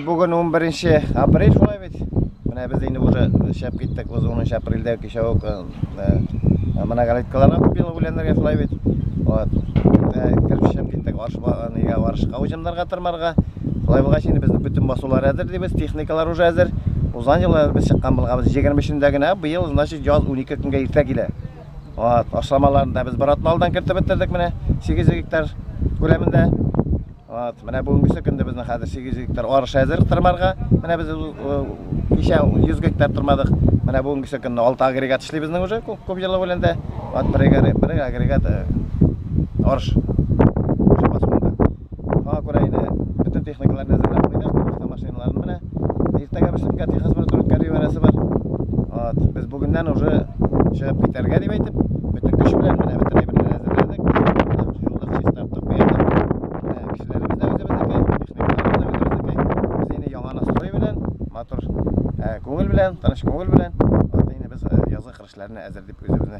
Bugün 11 aprel şolay bit. Mana biz endi уже şap gittik, biz 10 aprelda kişavuk mana galetkalarga ko'p yil bo'lanlarga şolay bit. Вот. Kirib şap gittik, arşga varışqa hujumlarga tirmarga. Şolay bo'lgach endi bizni bütün basуулар hazır deymiz, texnikalar уже hazır. Uzan yıllar biz chiqqan bo'lganmiz 25-dagina, bu yil значит yoz 12 kunga erta keladi. Вот, aşlamalarında biz Baratın aldan kiritib bitirdik mana 8 gektar ko'lamida. Вот, mana bugungi kunda bizni hozir 8 gektar orish hazır tirmarga. Mana biz isha 100 gektar tirmadik. Mana bugungi kunda 6 agregat ishlaymiz bizning уже ko'p yillar bo'landa. Вот, bir agregat orish. Ha, ko'rayni bütün texnikalarni hazırlab qo'ydik. Mashinalarni mana ertaga bir shunga texnik xizmat o'tkazib bor. Вот, biz bugundan уже chiqib ketarga deb aytib, bütün kuch bilan mana bitirib hazırladik. Yo'lda startib qo'ydik. Kishilarimiz o'zimizniki, texnikalarimiz o'zimizniki. Biz endi yangi nastroy bilan, motor ko'ngil bilan, tanish ko'ngil bilan, endi biz yozgi qirishlarni hazır deb o'zimizni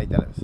aytamiz.